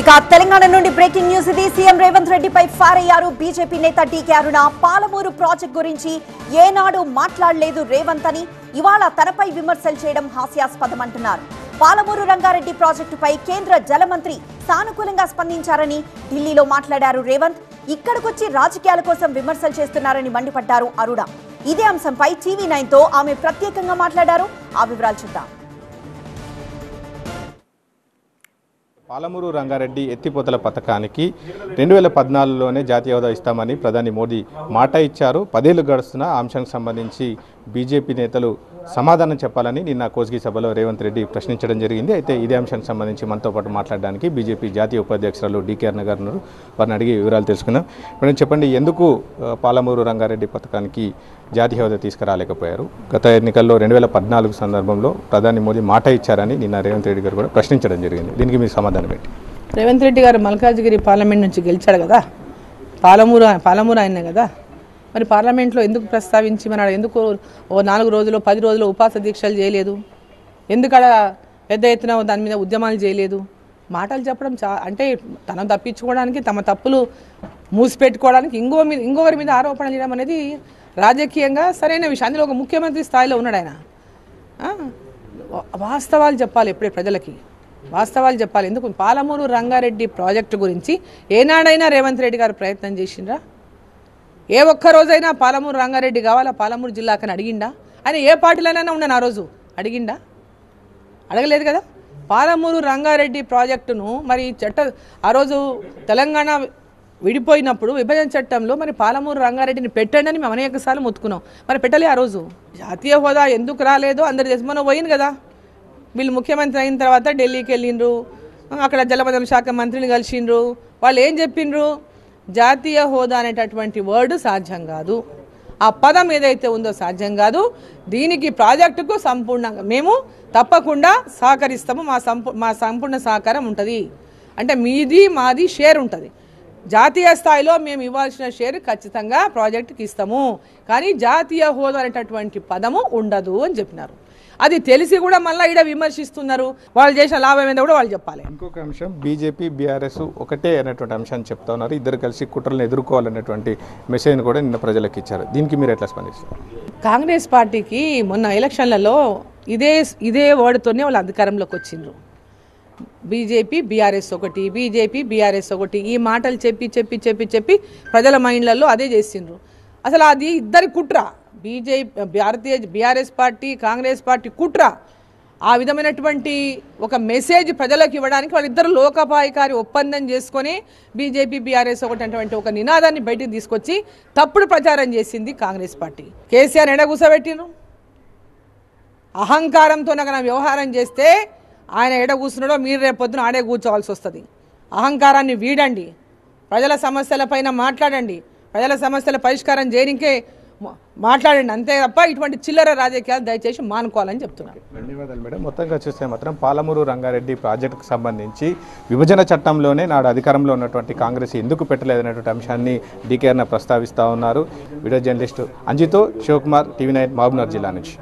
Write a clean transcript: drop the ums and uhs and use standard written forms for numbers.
ఇక తెలంగాణ నుండి breaking news ఇది. సీఎం రేవంత్ రెడ్డిపై ఫైర్ అయ్యారు బీజేపీ నేత డీకే అరుణ. పాలమూరు ప్రాజెక్ట్ గురించి ఏనాడు మాట్లాడలేదు రేవంత్ అని ఇవాళ తనపై విమర్శలు చేయడం హాస్యాస్పదమంటున్నారు. పాలమూరు రంగారెడ్డి ప్రాజెక్టుపై కేంద్ర జల మంత్రి సానుకూలంగా స్పందించారని ఢిల్లీలో మాట్లాడారు రేవంత్. ఇక్కడికొచ్చి రాజకీయాల కోసం విమర్శలు చేస్తున్నారని మండిపడ్డారు అరుణ. ఇదే అంశంపై TV9 తో ఆమె ప్రత్యేకంగా మాట్లాడారు. ఆ వివరాలు చూద్దాం. పాలమూరు రంగారెడ్డి ఎత్తిపోతల పథకానికి 2014లోనే జాతీయ హోదా ఇస్తామని ప్రధాని మోదీ మాట ఇచ్చారు. 10 ఏళ్లు గడుస్తున్న అంశానికి సంబంధించి బీజేపీ నేతలు సమాధానం చెప్పాలని నిన్న కోస్గి సభలో రేవంత్ రెడ్డి ప్రశ్నించడం జరిగింది. అయితే ఇదే అంశానికి సంబంధించి మనతో పాటు మాట్లాడడానికి బీజేపీ జాతీయ ఉపాధ్యక్షురాలు డీకే అరుణ గారు ఉన్నారు. వారిని అడిగి వివరాలు తెలుసుకుందాం. ఇప్పుడు చెప్పండి, ఎందుకు పాలమూరు రంగారెడ్డి పథకానికి జాతీయ హోదా తీసుకురాలేకపోయారు? గత ఎన్నికల్లో 2014 సందర్భంలో ప్రధాని మోదీ మాట ఇచ్చారని నిన్న రేవంత్ రెడ్డి గారు కూడా ప్రశ్నించడం జరిగింది. దీనికి మీరు సమాధానం పెట్టి. రేవంత్ రెడ్డి గారు మల్కాజ్గిరి పార్లమెంట్ నుంచి గెలిచాడు కదా, పాలమూరు ఆయనే కదా, మరి పార్లమెంట్లో ఎందుకు ప్రస్తావించి మన ఎందుకు 4 రోజులు 10 రోజులు ఉపవాస దీక్షలు చేయలేదు? ఎందుకు అలా పెద్ద ఎత్తున దాని మీద ఉద్యమాలు చేయలేదు? మాటలు చెప్పడం అంటే తను తప్పించుకోవడానికి, తమ తప్పులు మూసిపెట్టుకోవడానికి ఇంకొకరి మీద ఆరోపణలు చేయడం అనేది రాజకీయంగా సరైన విషయం. అందులో ఒక ముఖ్యమంత్రి స్థాయిలో ఉన్నాడు ఆయన. వాస్తవాలు చెప్పాలి, ఎప్పుడే ప్రజలకి వాస్తవాలు చెప్పాలి. ఎందుకు పాలమూరు రంగారెడ్డి ప్రాజెక్టు గురించి ఏనాడైనా రేవంత్ రెడ్డి గారు ప్రయత్నం చేసిండ్రా? ఏ ఒక్క రోజైనా పాలమూరు రంగారెడ్డి కావాలా, పాలమూరు జిల్లాకని అడిగిండా? ఆయన ఏ పార్టీలోనైనా ఉన్నాను ఆ రోజు అడిగిండా? అడగలేదు కదా. పాలమూరు రంగారెడ్డి ప్రాజెక్టును మరి ఆ రోజు తెలంగాణ విడిపోయినప్పుడు విభజన చట్టంలో మరి పాలమూరు రంగారెడ్డిని పెట్టండి అని మేము అనేక సార్లు మొత్తుకున్నాం. మరి పెట్టలే. ఆ రోజు జాతీయ హోదా ఎందుకు రాలేదో అందరు చేసి మనం పోయింది కదా. వీళ్ళు ముఖ్యమంత్రి అయిన తర్వాత ఢిల్లీకి వెళ్ళిండ్రు, అక్కడ జలవనరుల శాఖ మంత్రిని కలిసిండ్రు. వాళ్ళు ఏం చెప్పిండ్రు? జాతీయ హోదా అనేటటువంటి వర్డ్ సాధ్యం కాదు, ఆ పదం ఏదైతే ఉందో సాధ్యం కాదు, దీనికి ప్రాజెక్టుకు సంపూర్ణంగా మేము తప్పకుండా సహకరిస్తాము, మా సంపూర్ణ సహకారం ఉంటుంది. అంటే మీది మాది షేర్ ఉంటుంది. జాతీయ స్థాయిలో మేము ఇవ్వాల్సిన షేర్ ఖచ్చితంగా ప్రాజెక్టుకి ఇస్తాము, కానీ జాతీయ హోదా అనేటటువంటి పదము ఉండదు అని చెప్పినారు. అది తెలిసి కూడా మళ్ళీ ఈడ విమర్శిస్తున్నారు. వాళ్ళు చేసిన లాభం ఏందో కూడా వాళ్ళు చెప్పాలి. ఇంకొక అంశం, బీజేపీ బీఆర్ఎస్ ఒకటే అనేటువంటి అంశాన్ని చెప్తా ఉన్నారు. ఇద్దరు కలిసి కుట్రలను ఎదుర్కోవాలనేటువంటి మెసేజ్ని కూడా నిన్న ప్రజలకు ఇచ్చారు. దీనికి మీరు ఎట్లా స్పందిస్తారు? కాంగ్రెస్ పార్టీకి మొన్న ఎలక్షన్లలో ఇదే వర్డ్తోనే వాళ్ళు అధికారంలోకి వచ్చిండ్రు. బీజేపీ బీఆర్ఎస్ ఒకటి, బీజేపీ బీఆర్ఎస్ ఒకటి, ఈ మాటలు చెప్పి చెప్పి చెప్పి చెప్పి ప్రజల మైండ్లలో అదే చేసిండ్రు. అసలు అది ఇద్దరి కుట్ర. బీఆర్ఎస్ పార్టీ, కాంగ్రెస్ పార్టీ కుట్ర. ఆ విధమైనటువంటి ఒక మెసేజ్ ప్రజలకు ఇవ్వడానికి వాళ్ళిద్దరు లోకపాయకారి ఒప్పందం చేసుకొని బీజేపీ బీఆర్ఎస్ ఒకటి ఒక నినాదాన్ని బయటికి తీసుకొచ్చి తప్పుడు ప్రచారం చేసింది కాంగ్రెస్ పార్టీ. కేసీఆర్ ఎడ కూర్చోబెట్టిను? అహంకారంతో నాకు వ్యవహారం చేస్తే ఆయన ఎడ కూర్చున్నాడో మీరు రేపు పొద్దున ఆడే కూర్చోవాల్సి వస్తుంది. అహంకారాన్ని వీడండి, ప్రజల సమస్యలపైన మాట్లాడండి, ప్రజల సమస్యల పరిష్కారం చేయడానికే మాట్లాడండి, అంతే తప్ప ఇటువంటి చిల్లర రాజకీయాలు దయచేసి మానుకోవాలని చెప్తున్నారు. ధన్యవాదాలు మేడం. మొత్తంగా చూస్తే మాత్రం పాలమూరు రంగారెడ్డి ప్రాజెక్టుకు సంబంధించి విభజన చట్టంలోనే నాడు అధికారంలో ఉన్నటువంటి కాంగ్రెస్ ఎందుకు పెట్టలేదనేటువంటి అంశాన్ని డీకే అరుణ ప్రస్తావిస్తూ ఉన్నారు. వీడియో జర్నలిస్టు అంజితో శివకుమార్, TV9 మహబూబ్నగర్ జిల్లా నుంచి.